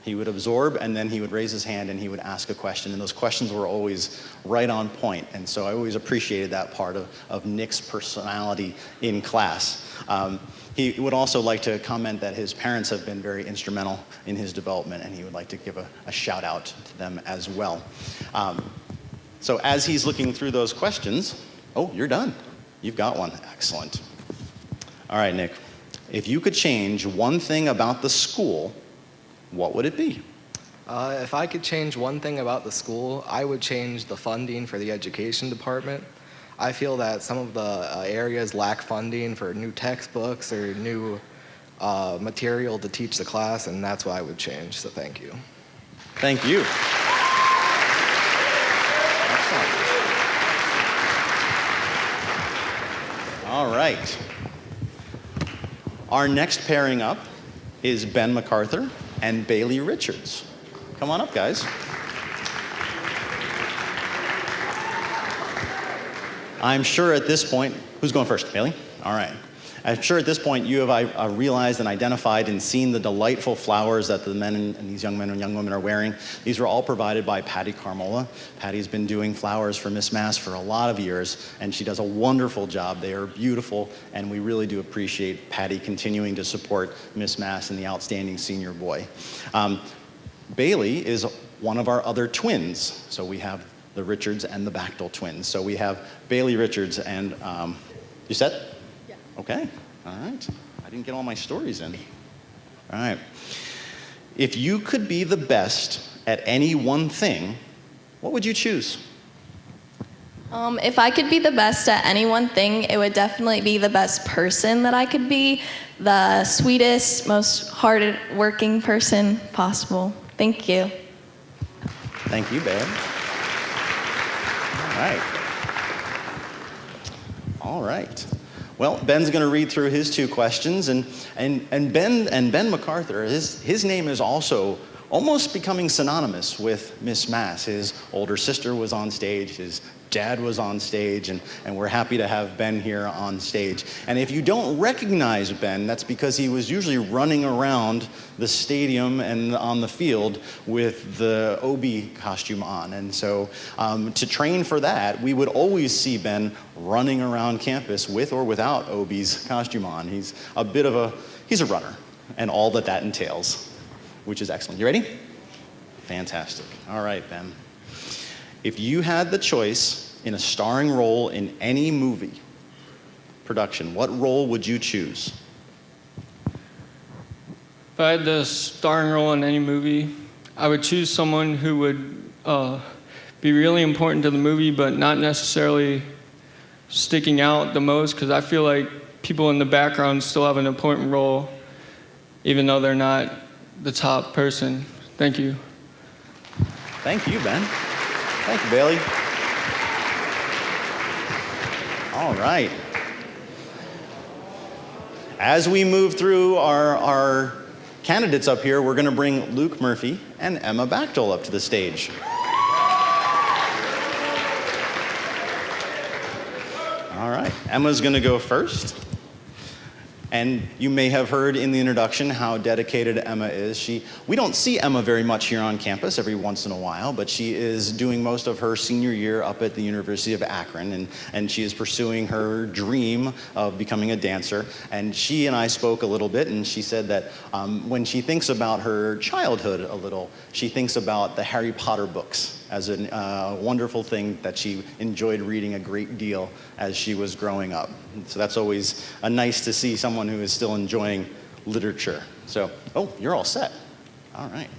he would absorb, and then he would raise his hand and he would ask a question. And those questions were always right on point. And so I always appreciated that part of Nick's personality in class. He would also like to comment that his parents have been very instrumental in his development, and he would like to give a shout out to them as well. So as he's looking through those questions, oh, you're done. You've got one. Excellent. All right, Nick. If you could change one thing about the school, what would it be? If I could change one thing about the school, I would change the funding for the education department. I feel that some of the areas lack funding for new textbooks or new material to teach the class, and that's what I would change, so thank you. Thank you. All right. Our next pairing up is Ben MacArthur and Bailey Richards. Come on up, guys. I'm sure at this point, who's going first? Bailey? All right. I'm sure at this point you have realized and identified and seen the delightful flowers that the men and these young men and young women are wearing. These were all provided by Patty Carmola. Patty's been doing flowers for Miss Mass for a lot of years, and she does a wonderful job. They are beautiful, and we really do appreciate Patty continuing to support Miss Mass and the outstanding senior boy. Bailey is one of our other twins. So we have the Richards and the Bechtel twins. So we have Bailey Richards and, you set? Yeah. Okay, all right. I didn't get all my stories in. All right. If you could be the best at any one thing, what would you choose? If I could be the best at any one thing, it would definitely be the best person that I could be, the sweetest, most hard-working person possible. Thank you. Thank you, babe. All right. All right. Well, Ben's going to read through his 2 questions, and Ben MacArthur, his name is also almost becoming synonymous with Miss Mass. His older sister was on stage, his dad was on stage, and we're happy to have Ben here on stage. And if you don't recognize Ben, that's because he was usually running around the stadium and on the field with the OB costume on. And so to train for that, we would always see Ben running around campus with or without OB's costume on. He's a runner, and all that entails, which is excellent. You ready? Fantastic. All right, Ben. If you had the choice in a starring role in any movie production, what role would you choose? If I had the starring role in any movie, I would choose someone who would be really important to the movie, but not necessarily sticking out the most, because I feel like people in the background still have an important role, even though they're not the top person. Thank you. Thank you, Ben. Thank you, Bailey. All right. As we move through our candidates up here, we're going to bring Luke Murphy and Emma Bechtel up to the stage. All right. Emma's going to go first. And you may have heard in the introduction how dedicated Emma is. We don't see Emma very much here on campus, every once in a while, but she is doing most of her senior year up at the University of Akron, and she is pursuing her dream of becoming a dancer. And she and I spoke a little bit, and she said that when she thinks about her childhood a little, she thinks about the Harry Potter books as a wonderful thing that she enjoyed reading a great deal as she was growing up. So that's always nice to see someone who is still enjoying literature. So, oh, you're all set. All right.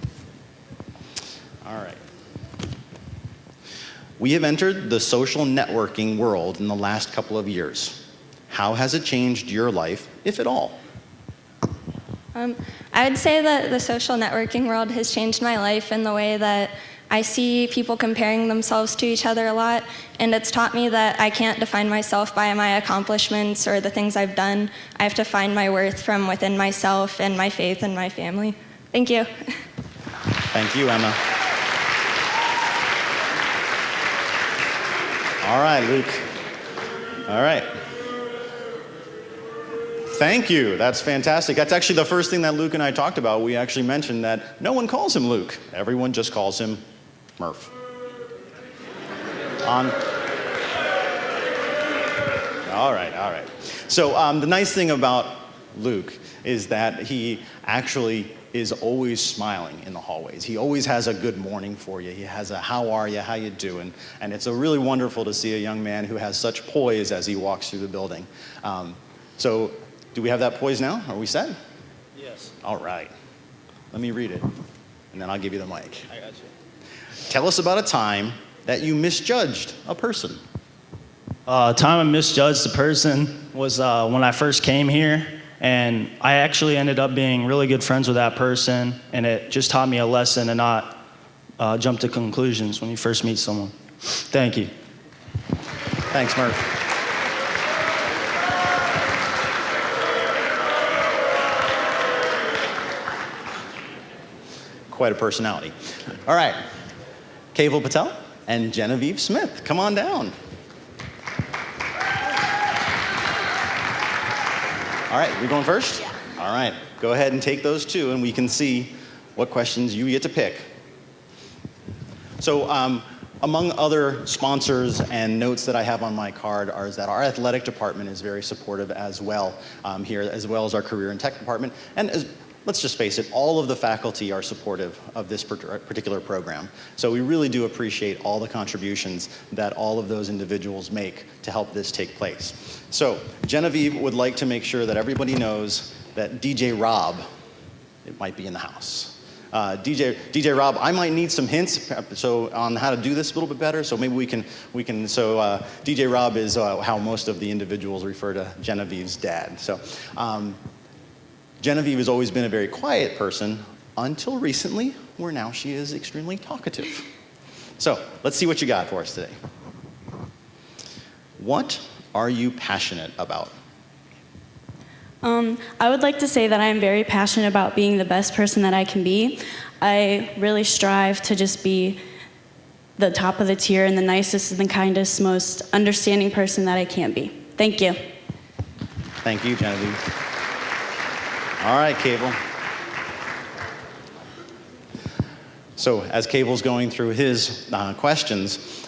All right. We have entered the social networking world in the last couple of years. How has it changed your life, if at all? I would say that the social networking world has changed my life in the way that I see people comparing themselves to each other a lot, and it's taught me that I can't define myself by my accomplishments or the things I've done. I have to find my worth from within myself and my faith and my family. Thank you. Thank you, Emma. All right, Luke. All right. Thank you. That's fantastic. That's actually the first thing that Luke and I talked about. We actually mentioned that no one calls him Luke. Everyone just calls him Murph. All right. So the nice thing about Luke is that he actually is always smiling in the hallways. He always has a good morning for you. He has a how are you, how you doing? And it's really wonderful to see a young man who has such poise as he walks through the building. So do we have that poise now? Are we set? Yes. All right. Let me read it, and then I'll give you the mic. I got you. Tell us about a time that you misjudged a person. Time I misjudged a person was when I first came here, and I actually ended up being really good friends with that person, and it just taught me a lesson to not jump to conclusions when you first meet someone. Thank you. Thanks, Murph. Quite a personality. All right, Kaval Patel and Genevieve Smith, come on down. All right, we going first? Yeah. All right, go ahead and take those two, and we can see what questions you get to pick. So among other sponsors and notes that I have on my card is that our athletic department is very supportive as well here, as well as our career and tech department. And let's just face it, all of the faculty are supportive of this particular program. So we really do appreciate all the contributions that all of those individuals make to help this take place. So Genevieve would like to make sure that everybody knows that DJ Rob, it might be in the house. DJ Rob, I might need some hints on how to do this a little bit better. So maybe we can. So DJ Rob is how most of the individuals refer to Genevieve's dad. So Genevieve has always been a very quiet person until recently, where now she is extremely talkative. So let's see what you got for us today. What are you passionate about? I would like to say that I am very passionate about being the best person that I can be. I really strive to just be the top of the tier and the nicest and the kindest, most understanding person that I can be. Thank you. Thank you, Genevieve. All right, Cable. So as Cable's going through his questions,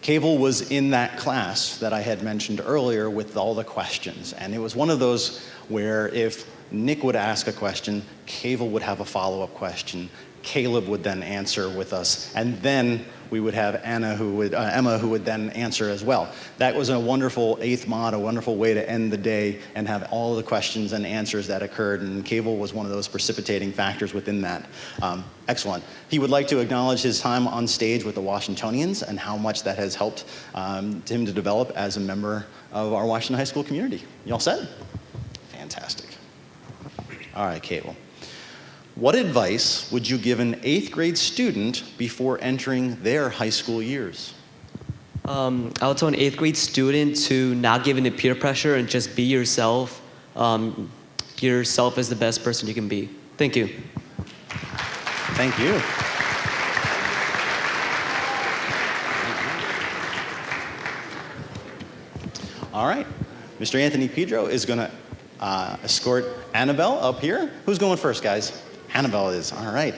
Cable was in that class that I had mentioned earlier with all the questions. And it was one of those where if Nick would ask a question, Cable would have a follow-up question. Caleb would then answer with us. And then we would have Emma who would then answer as well. That was a wonderful eighth mod, a wonderful way to end the day and have all the questions and answers that occurred. And Cable was one of those precipitating factors within that. Excellent. He would like to acknowledge his time on stage with the Washingtonians and how much that has helped him to develop as a member of our Washington High School community. You all set? Fantastic. All right, Cable. What advice would you give an 8th grade student before entering their high school years? I would tell an 8th grade student to not give in to peer pressure and just be yourself. Yourself is the best person you can be. Thank you. Thank you. All right. Mr. Anthony Pedro is going to escort Annabelle up here. Who's going first, guys? Annabelle is. All right.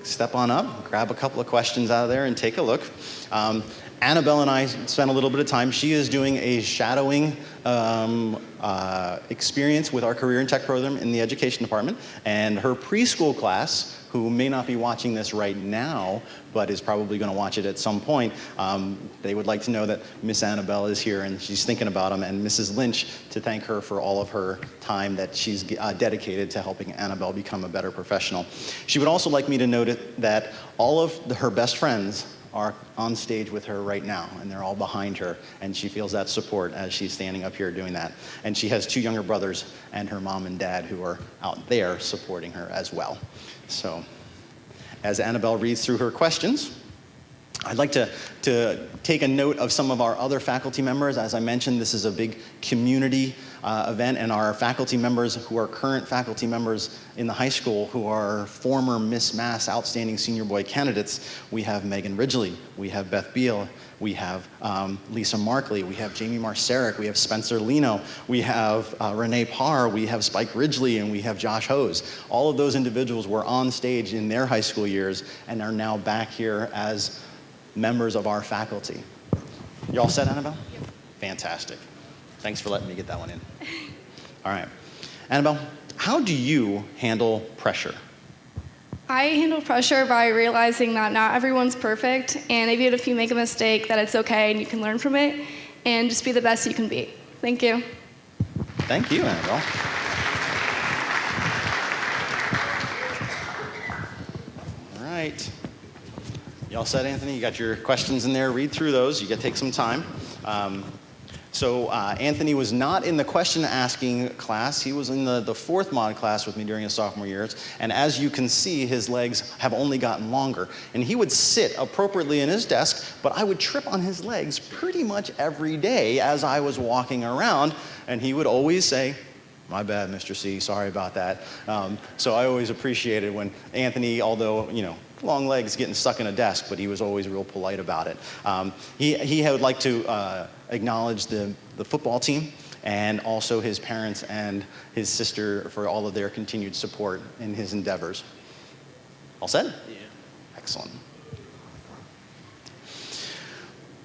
Step on up, grab a couple of questions out of there, and take a look. Annabelle and I spent a little bit of time. She is doing a shadowing experience with our career and tech program in the education department. And her preschool class, who may not be watching this right now, but is probably going to watch it at some point, they would like to know that Miss Annabelle is here and she's thinking about them, and Mrs. Lynch to thank her for all of her time that she's dedicated to helping Annabelle become a better professional. She would also like me to note that all of her best friends are on stage with her right now, and they're all behind her, and she feels that support as she's standing up here doing that. And she has 2 younger brothers and her mom and dad who are out there supporting her as well. So as Annabelle reads through her questions, I'd like to take a note of some of our other faculty members. As I mentioned, this is a big community event, and our faculty members who are current faculty members in the high school who are former Miss Mass Outstanding Senior Boy candidates. We have Megan Ridgely, we have Beth Beal, we have Lisa Markley, we have Jamie Marcerick, we have Spencer Lino, we have Renee Parr, we have Spike Ridgely, and we have Josh Hose. All of those individuals were on stage in their high school years and are now back here as members of our faculty. You all set, Annabelle? Yep. Fantastic. Thanks for letting me get that one in. All right. Annabelle, how do you handle pressure? I handle pressure by realizing that not everyone's perfect, and even if you make a mistake, that it's okay and you can learn from it, and just be the best you can be. Thank you. Thank you, Annabelle. All right. You all set, Anthony? You got your questions in there. Read through those. You got to take some time. So Anthony was not in the question asking class. He was in the 4th mod class with me during his sophomore years. And as you can see, his legs have only gotten longer. And he would sit appropriately in his desk, but I would trip on his legs pretty much every day as I was walking around. And he would always say, "My bad, Mr. C, sorry about that." So I always appreciated when Anthony, although, long legs getting stuck in a desk, but he was always real polite about it. He would like to acknowledge the football team and also his parents and his sister for all of their continued support in his endeavors. All set? Yeah. Excellent.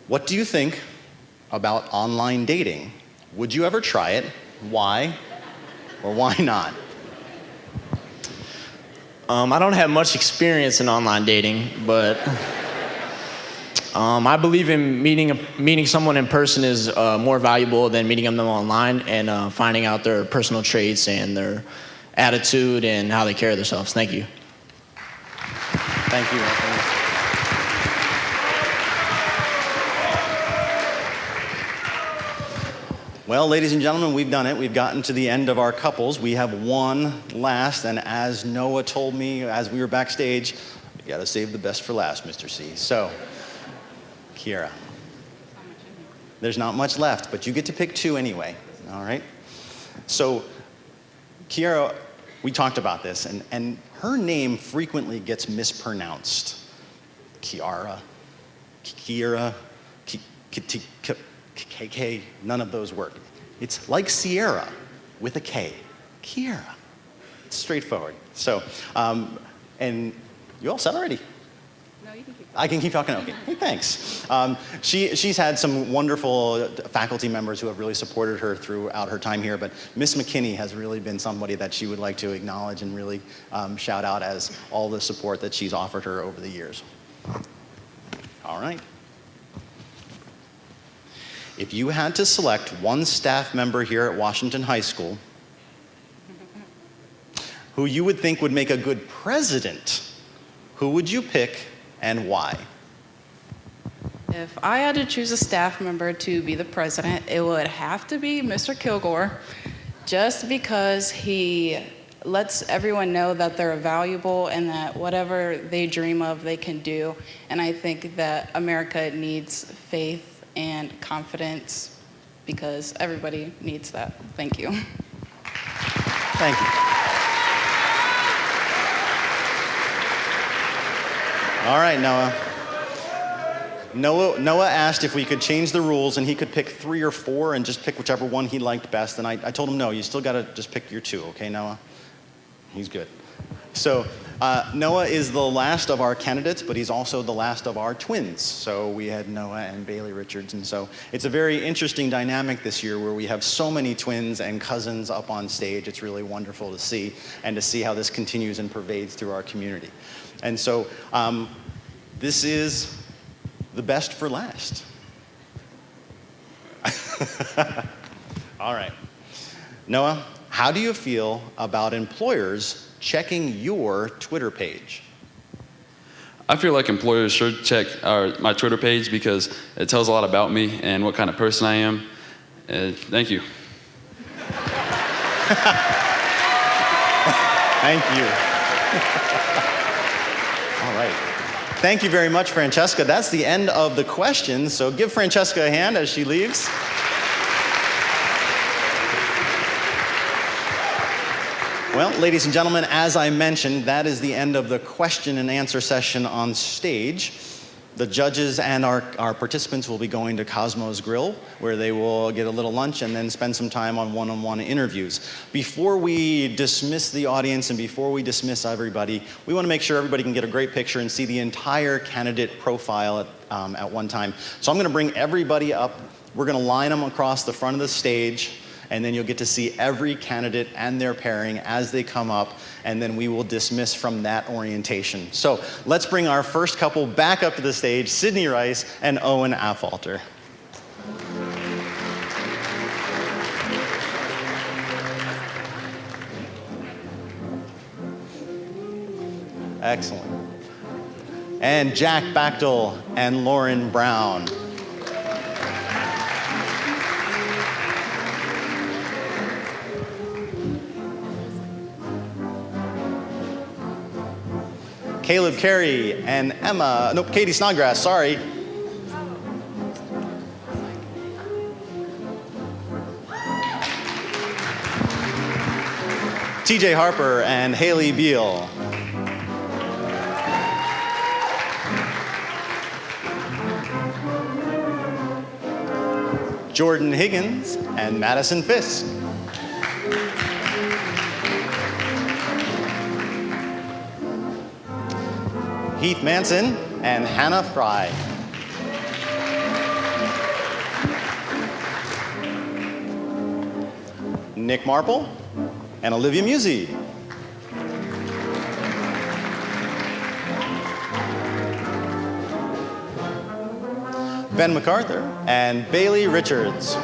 What do you think about online dating? Would you ever try it? Why or why not? I don't have much experience in online dating, but I believe in meeting someone in person is more valuable than meeting them online and finding out their personal traits and their attitude and how they carry themselves. Thank you. Thank you. Well, ladies and gentlemen, we've done it. We've gotten to the end of our couples. We have one last, and as Noah told me as we were backstage, you gotta save the best for last, Mr. C. So, Kiara. There's not much left, but you get to pick two anyway, all right? So, Kiara, we talked about this, and her name frequently gets mispronounced. Kiara, Kiara, KK, none of those work. It's like Sierra with a K, Kiara. It's straightforward. So, and you all set already? No, you can keep talking. I can keep talking, okay. Hey, thanks. She's had some wonderful faculty members who have really supported her throughout her time here, but Miss McKinney has really been somebody that she would like to acknowledge and really shout out as all the support that she's offered her over the years. All right. If you had to select one staff member here at Washington High School who you would think would make a good president, who would you pick and why? If I had to choose a staff member to be the president, it would have to be Mr. Kilgore, just because he lets everyone know that they're valuable and that whatever they dream of, they can do. And I think that America needs faith and confidence, because everybody needs that. Thank you. Thank you. All right, Noah. Noah asked if we could change the rules and he could pick 3 or 4 and just pick whichever one he liked best. And I told him, no, you still gotta just pick your 2, okay, Noah? He's good. So Noah is the last of our candidates, but he's also the last of our twins. So we had Noah and Bailey Richards. And so it's a very interesting dynamic this year where we have so many twins and cousins up on stage. It's really wonderful to see, and to see how this continues and pervades through our community. And so this is the best for last. All right. Noah, how do you feel about employers checking your Twitter page? I feel like employers should check my Twitter page because it tells a lot about me and what kind of person I am. Thank you. Thank you. All right. Thank you very much, Francesca. That's the end of the questions, so give Francesca a hand as she leaves. Well, ladies and gentlemen, as I mentioned, that is the end of the question and answer session on stage. The judges and our participants will be going to Cosmo's Grill, where they will get a little lunch and then spend some time on one-on-one interviews. Before we dismiss the audience and before we dismiss everybody, we want to make sure everybody can get a great picture and see the entire candidate profile at one time. So I'm going to bring everybody up. We're going to line them across the front of the stage, and then you'll get to see every candidate and their pairing as they come up, and then we will dismiss from that orientation. So let's bring our first couple back up to the stage, Sidney Rice and Owen Affalter. Excellent. And Jack Bachtel and Lauren Brown. Caleb Carey and Katie Snodgrass, sorry. TJ Harper and Haley Beal. Jordan Higgins and Madison Fisk. Heath Manson and Hannah Frey. Nick Marple and Olivia Musi. Ben MacArthur and Bailey Richards.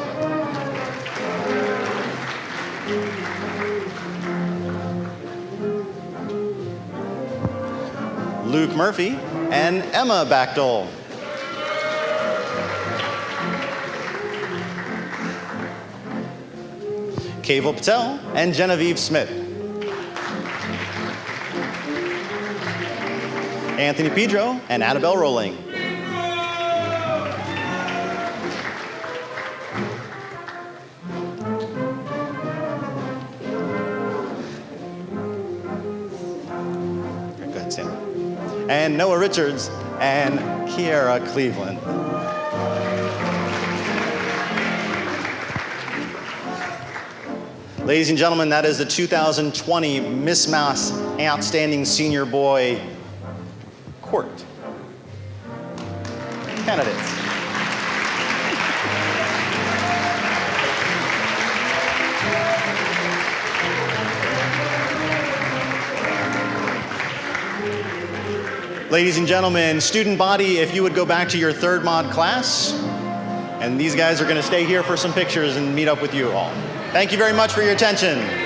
Luke Murphy and Emma Dole. Patel and Genevieve Smith. Anthony Pedro and Annabelle Rowling. Good, Sam. And Noah Richards and Kiara Cleveland. Ladies and gentlemen, that is the 2020 Miss Mass Outstanding Senior Boy Court candidates. Ladies and gentlemen, student body, if you would go back to your third mod class, and these guys are going to stay here for some pictures and meet up with you all. Thank you very much for your attention.